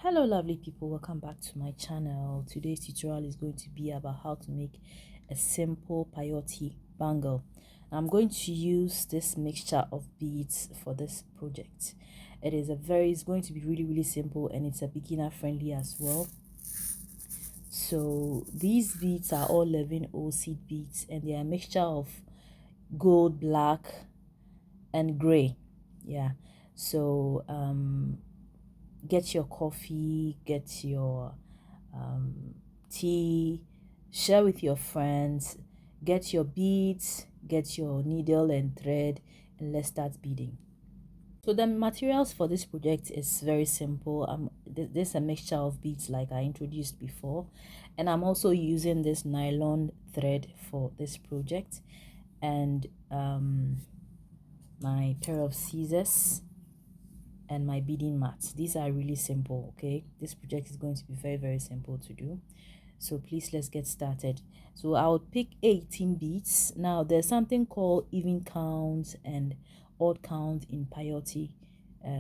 Hello lovely people, welcome back to my channel. Today's tutorial is going to be about how to make a simple peyote bangle. I'm going to use this mixture of beads for this project. It's going to be really simple, and it's a beginner friendly as well. So these beads are all 11O seed beads, and they are a mixture of gold, black and gray. Yeah, so get your coffee, get your tea, share with your friends, get your beads, get your needle and thread, and let's start beading. So the materials for this project is very simple. There's a mixture of beads like I introduced before, and I'm also using this nylon thread for this project, and my pair of scissors and my beading mats. These are really simple. Okay, this project is going to be very simple to do, so please let's get started. So I'll pick 18 beads. Now there's something called even count and odd count in peyote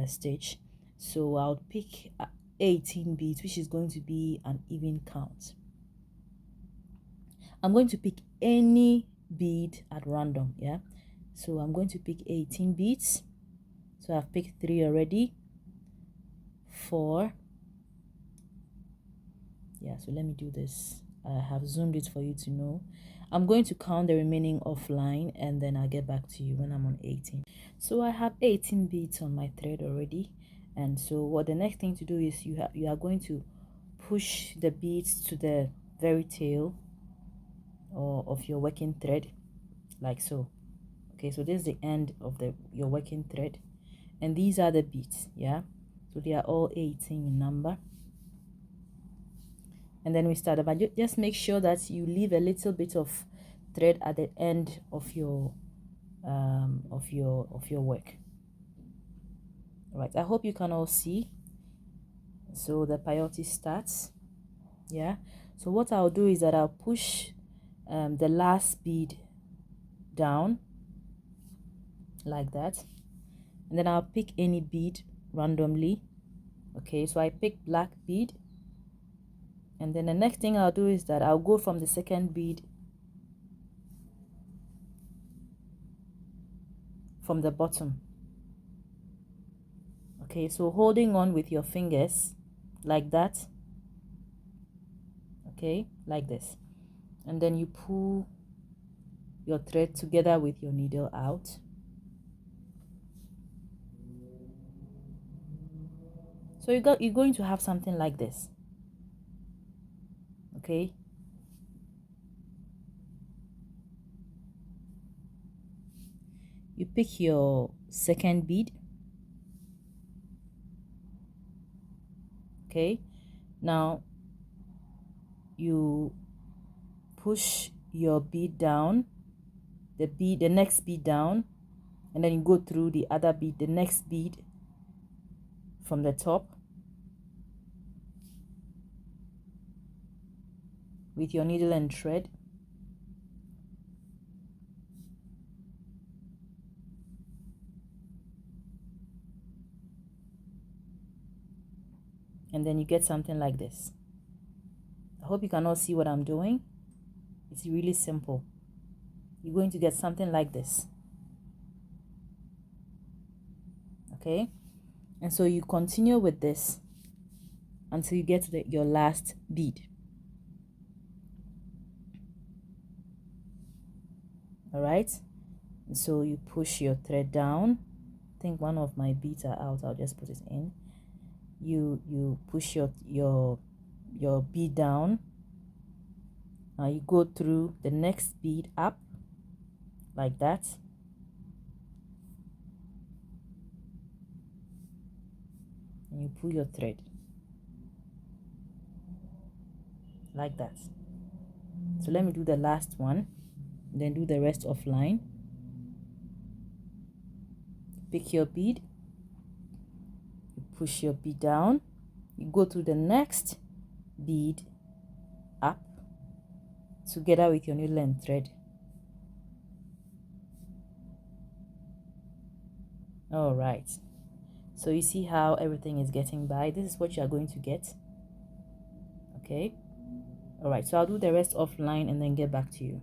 stage, so I'll pick 18 beads, which is going to be an even count. I'm going to pick any bead at random. Yeah, so I'm going to pick 18 beads. So I've picked 3 already. 4. Yeah, so let me do this. I have zoomed it for you to know. I'm going to count the remaining offline, and then I'll get back to you when I'm on 18. So I have 18 beads on my thread already, and so what the next thing to do is you are going to push the beads to the very tail of your working thread, like so. Okay, so this is the end of your working thread, and these are the beads. Yeah, so they are all 18 in number. And then we start about, just make sure that you leave a little bit of thread at the end of your work. All right, I hope you can all see. So the peyote starts. Yeah, so what I'll do is that I'll push the last bead down like that, and then I'll pick any bead randomly. Okay, so I pick black bead, and then the next thing I'll do is that I'll go from the second bead from the bottom. Okay, so holding on with your fingers like that. Okay, like this, and then you pull your thread together with your needle out. So you're going to have something like this. Okay, you pick your second bead. Okay, now you push your bead down, the next bead down, and then you go through the other bead, the next bead from the top with your needle and thread. And then you get something like this. I hope you can all see what I'm doing. It's really simple. You're going to get something like this. Okay, and so you continue with this until you get to your last bead. All right, and so you push your thread down. I think one of my beads are out. I'll just put it in. You push your bead down. Now you go through the next bead up like that. And you pull your thread like that. So let me do the last one, then do the rest offline. Pick your bead, you push your bead down, you go to the next bead up together with your needle and thread. All right, So you see how everything is getting by. This is what you are going to get. Okay. All right. So I'll do the rest offline and then get back to you.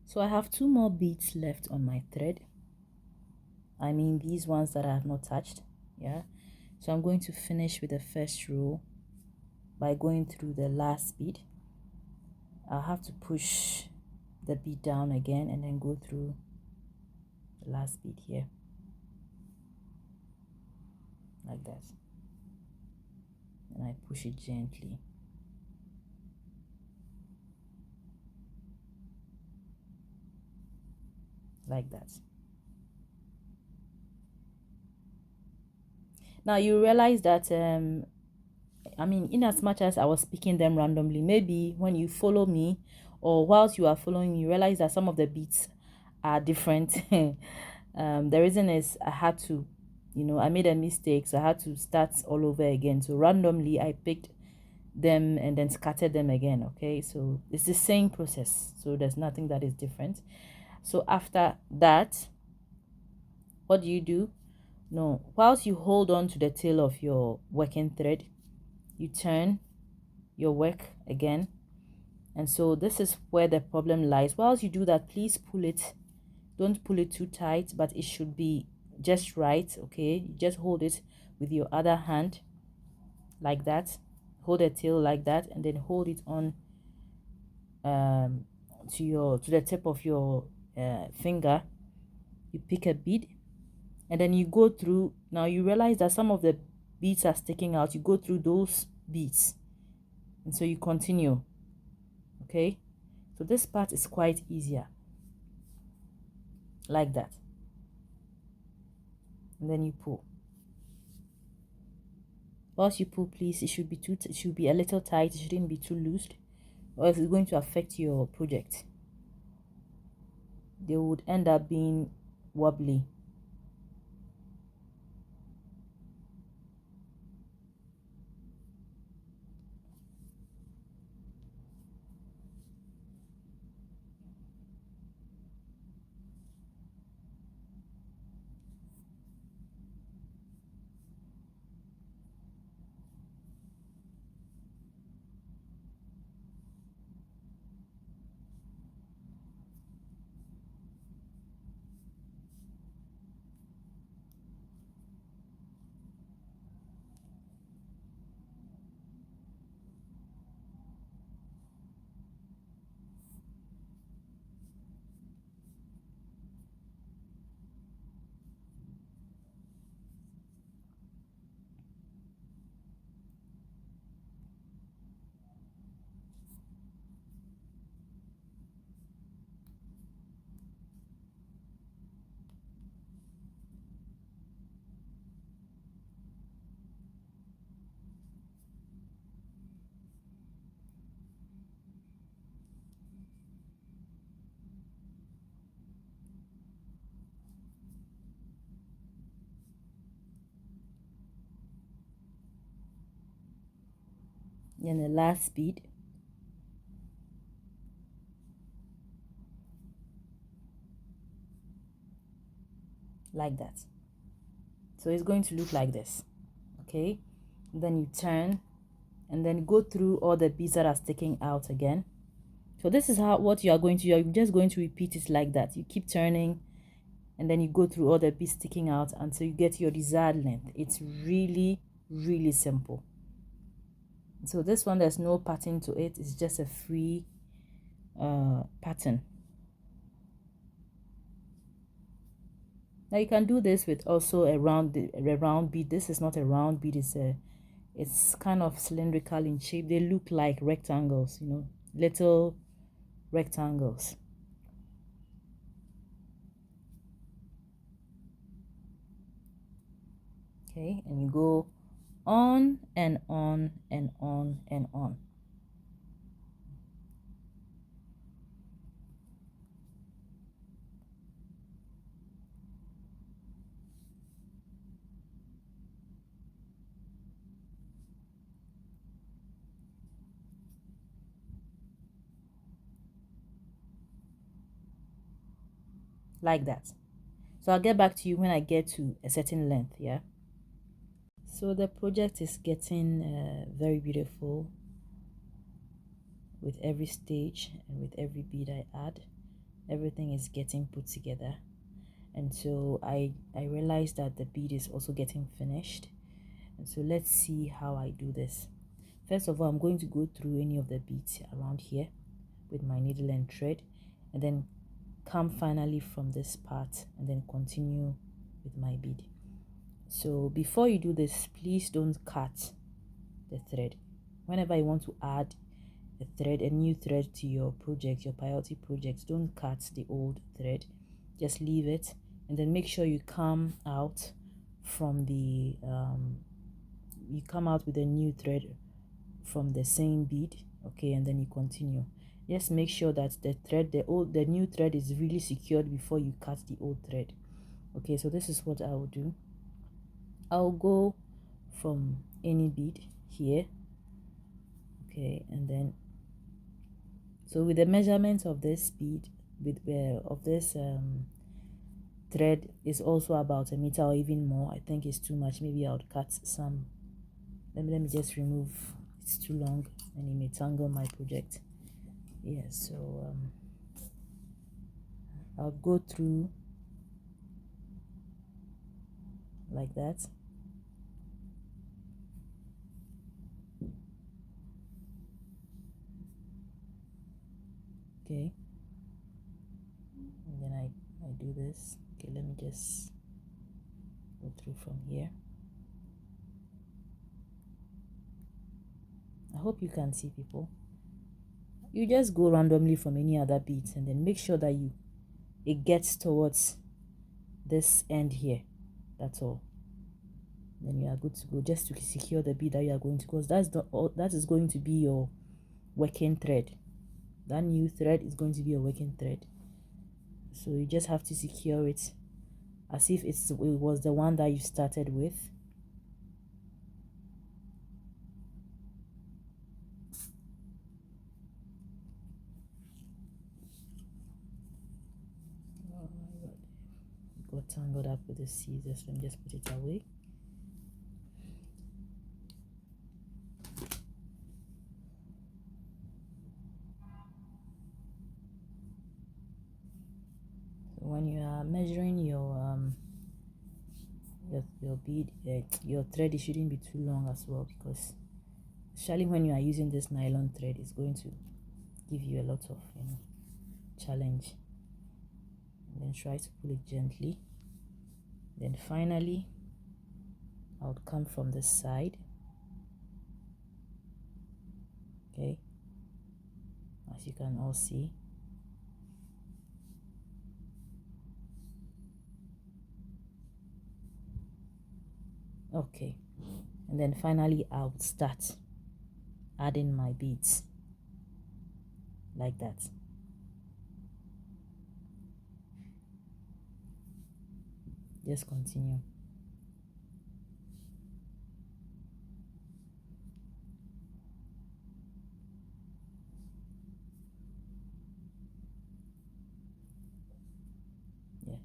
So I have two more beads left on my thread. I mean these ones that I have not touched. Yeah. So I'm going to finish with the first row by going through the last bead. I'll have to push the bead down again and then go through the last bead here like that, and I push it gently like that. Now you realize that I mean, in as much as I was speaking them randomly, maybe when you follow me or whilst you are following me, you realize that some of the beats are different. The reason is I had to, I made a mistake, so I had to start all over again. So randomly I picked them and then scattered them again. Okay, so it's the same process, so there's nothing that is different. So after that, what do? No, whilst you hold on to the tail of your working thread, you turn your work again. And so this is where the problem lies. Whilst you do that, please pull it. Don't pull it too tight, but it should be just right. Okay, you just hold it with your other hand like that. Hold the tail like that, and then hold it on to the tip of your finger. You pick a bead, and then you go through. Now you realize that some of the beads are sticking out. You go through those beads, and so you continue. Okay, so this part is quite easier like that, and then you pull. Once you pull, please, it should be a little tight. It shouldn't be too loose, or else it's going to affect your project. They would end up being wobbly in the last bead like that. So it's going to look like this. Okay, then you turn and then go through all the beads that are sticking out again. So this is what you are going to do. You're just going to repeat it like that. You keep turning and then you go through all the beads sticking out until you get your desired length. It's really, really simple. So this one, there's no pattern to it. It's just a free pattern. Now you can do this with also a round bead. This is not a round bead. It's kind of cylindrical in shape. They look like rectangles, little rectangles. Okay, and you go on and on and on and on. Like that. So I'll get back to you when I get to a certain length. Yeah. So the project is getting very beautiful with every stage and with every bead I add. Everything is getting put together, and so I realized that the bead is also getting finished. And so let's see how I do this. First of all, I'm going to go through any of the beads around here with my needle and thread, and then come finally from this part and then continue with my bead. So before you do this, please don't cut the thread. Whenever you want to add a new thread to your project, your peyote project, don't cut the old thread. Just leave it, and then make sure you come out from the you come out with a new thread from the same bead, okay, and then you continue. Just make sure that the new thread is really secured before you cut the old thread. Okay, so this is what I will do. I'll go from any bead here, okay, and then so with the measurement of this bead of this thread is also about 1 meter or even more. I think it's too much. Maybe I would cut some. Let me just remove. It's too long and it may tangle my project. Yeah, so I'll go through like that. Okay, and then I do this. Okay, let me just go through from here. I hope you can see, people. You just go randomly from any other beads and then make sure that it gets towards this end here. That's all. Then you are good to go, just to secure the bead that you are going to, because that is going to be your working thread. That new thread is going to be your working thread, so you just have to secure it as if it was the one that you started with. Oh my god, got tangled up with the scissors. Let me just put it away. So when you are measuring your bead, your thread, it shouldn't be too long as well, because especially when you are using this nylon thread, it's going to give you a lot of challenge. And then try to pull it gently. Then finally I would come from this side, okay, as you can all see. Okay, and then finally I would start adding my beads like that. Just continue. Yeah,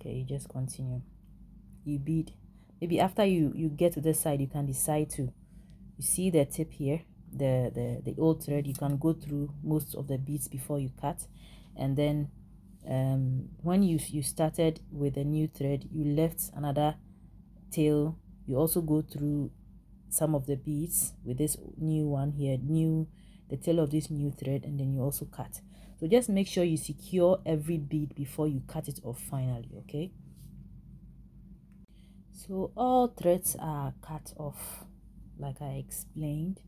okay, you just continue. You bead. Maybe after you get to this side, you can decide to, you see the tip here, the old thread, you can go through most of the beads before you cut. And then when you started with a new thread, you left another tail. You also go through some of the beads with this new one here, the tail of this new thread, and then you also cut. So just make sure you secure every bead before you cut it off finally, okay? So all threads are cut off, like I explained,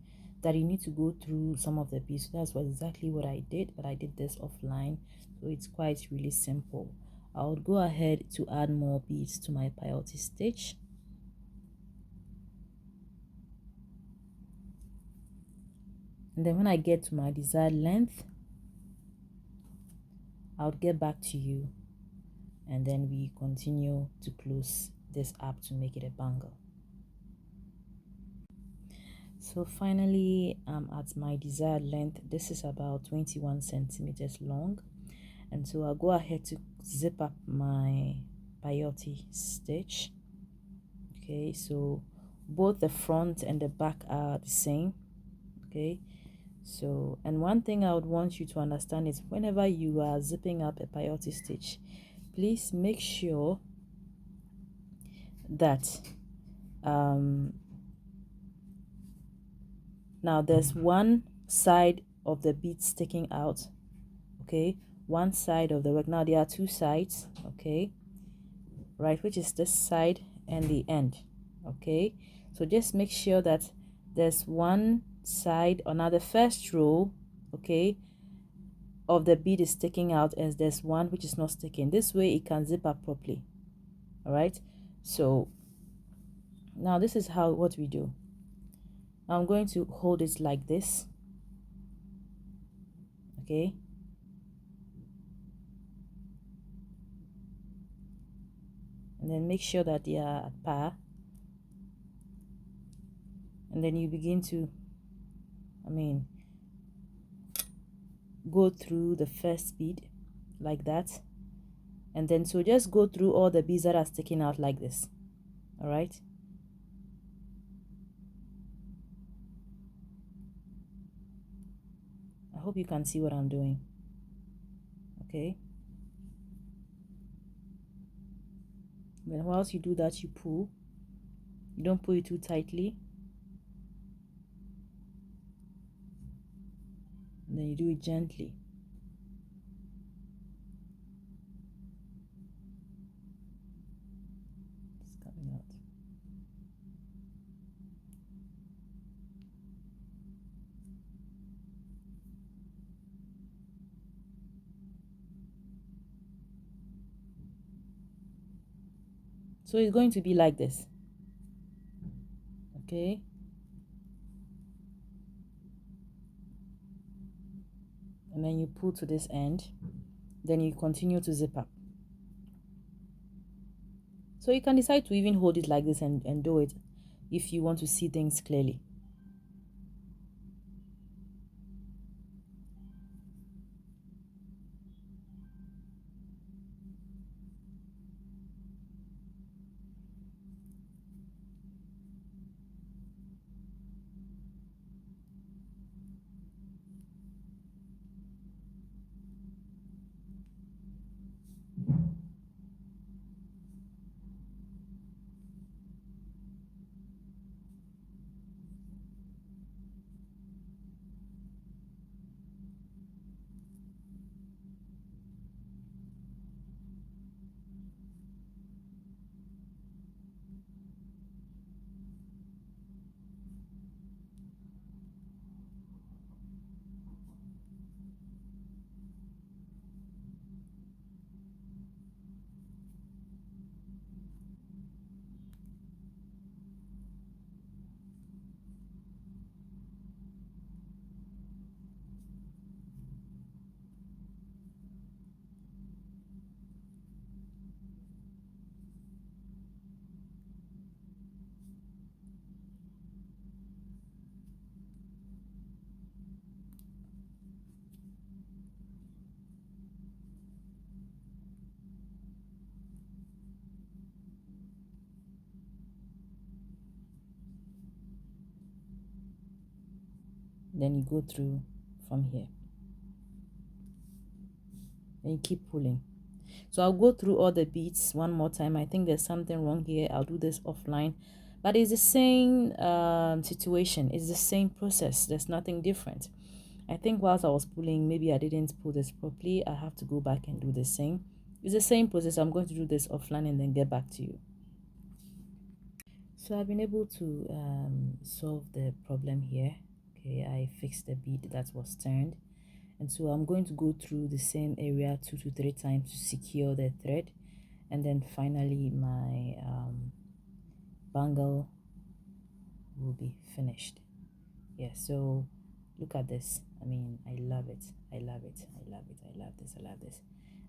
that you need to go through some of the beads. So that's exactly what I did, but I did this offline, so it's quite really simple. I would go ahead to add more beads to my peyote stitch. And then when I get to my desired length, I'll get back to you, and then we continue to close this up to make it a bangle. So finally, I'm at my desired length. This is about 21 centimeters long, and so I'll go ahead to zip up my peyote stitch. Okay, so both the front and the back are the same. Okay, so, and one thing I would want you to understand is whenever you are zipping up a peyote stitch, please make sure that now there's one side of the bead sticking out. Okay, one side of the work. Now there are two sides. Okay, right, which is this side and the end. Okay, so just make sure that there's one side on the first row, okay, of the bead is sticking out, and there's one which is not sticking. This way it can zip up properly. All right, so now this is how what we do. I'm going to hold it like this. Okay, and then make sure that they are at par, and then you begin to go through the first bead like that, and then so just go through all the beads that are sticking out like this. All right, I hope you can see what I'm doing. Okay, then whilst you do that, you pull. You don't pull it too tightly, and then you do it gently. It's coming out. So it's going to be like this. Okay, and then you pull to this end, then you continue to zip up. So you can decide to even hold it like this and do it if you want to see things clearly. Then you go through from here and you keep pulling. So I'll go through all the beads one more time. I think there's something wrong here. I'll do this offline, but it's the same situation. It's the same process. There's nothing different. I think whilst I was pulling, maybe I didn't pull this properly. I have to go back and do the same. It's the same process. I'm going to do this offline and then get back to you. So I've been able to solve the problem here. Okay, I fixed the bead that was turned, and so I'm going to go through the same area 2 to 3 times to secure the thread, and then finally my bangle will be finished. Yeah, so look at this. I mean, I love it. I love it. I love it. I love this. I love this.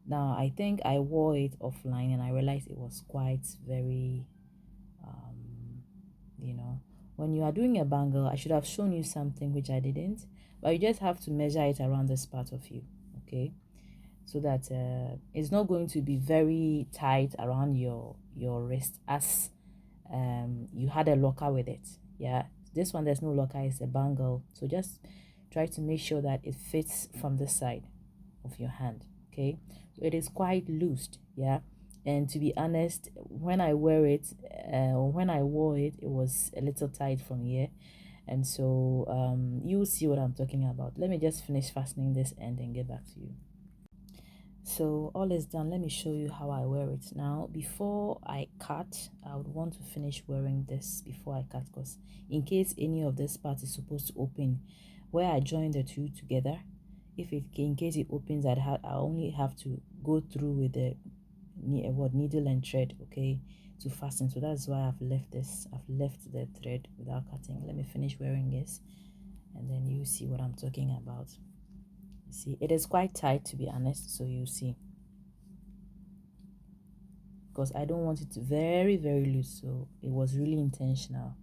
Now I think I wore it offline and I realized it was quite very you know, when you are doing a bangle, I should have shown you something which I didn't, but you just have to measure it around this part of you. Okay, so that it's not going to be very tight around your wrist as you had a locker with it. Yeah, this one there's no locker, it's a bangle. So just try to make sure that it fits from the side of your hand. Okay, so it is quite loosed. Yeah, and to be honest, when I wear it, or when I wore it, it was a little tight from here. And so you'll see what I'm talking about. Let me just finish fastening this end and get back to you. So all is done. Let me show you how I wear it now. Before I cut, I would want to finish wearing this before I cut, because in case any of this part is supposed to open where I join the two together, if it in case it opens, I only have to go through with the needle and thread, okay, to fasten. So that's why I've left the thread without cutting. Let me finish wearing this and then you see what I'm talking about. See, it is quite tight, to be honest, so you see, because I don't want it very very loose, so it was really intentional.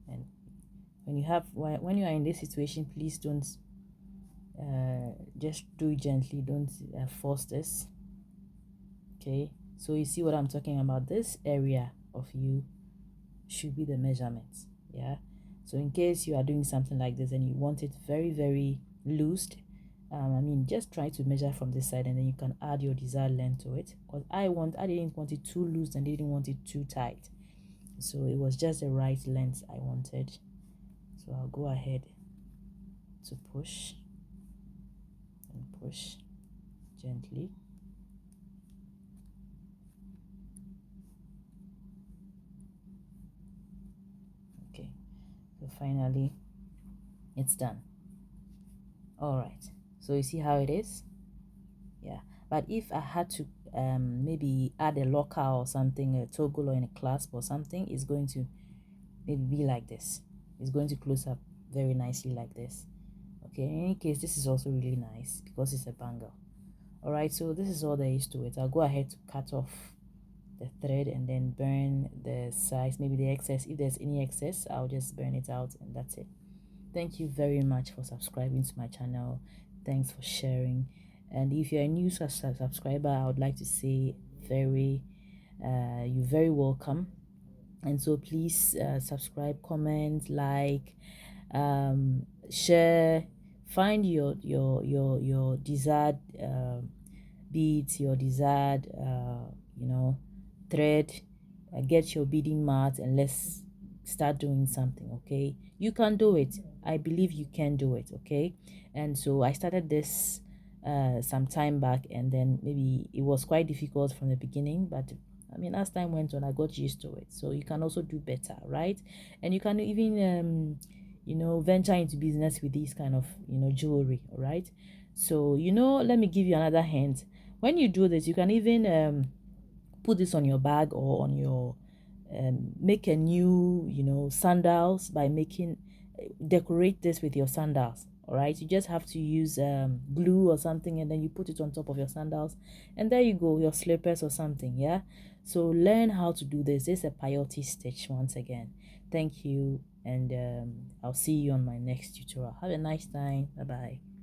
And when you are in this situation, please don't just do it gently, don't force this. Okay, so you see what I'm talking about. This area of you should be the measurements. Yeah, so in case you are doing something like this and you want it very very loosed, I mean, just try to measure from this side and then you can add your desired length to it, because I didn't want it too loose and didn't want it too tight, so it was just the right length I wanted. So I'll go ahead to push and push gently. Okay, so finally it's done. All right, so you see how it is. Yeah, but if I had to maybe add a locker or something, a toggle or a clasp or something, it's going to maybe be like this. It's going to close up very nicely like this. Okay, in any case, this is also really nice because it's a bangle. All right, so this is all there is to it. I'll go ahead to cut off the thread and then burn the sides, maybe the excess. If there's any excess, I'll just burn it out and that's it. Thank you very much for subscribing to my channel. Thanks for sharing. And if you're a new subscriber, I would like to say you're very welcome. And so please subscribe, comment, like, share, find your desired beads, your desired thread, get your beading mat, and let's start doing something. Okay, you can do it. I believe you can do it. Okay, and so I started this some time back, and then maybe it was quite difficult from the beginning, but I mean, as time went on, I got used to it. So you can also do better, right? And you can even venture into business with these kind of jewelry. All right, so let me give you another hint. When you do this, you can even put this on your bag or on your make a new sandals by making decorate this with your sandals. All right, you just have to use glue or something, and then you put it on top of your sandals, and there you go, your slippers or something. Yeah, so learn how to do this. This is a peyote stitch. Once again, thank you, and I'll see you on my next tutorial. Have a nice time. Bye bye.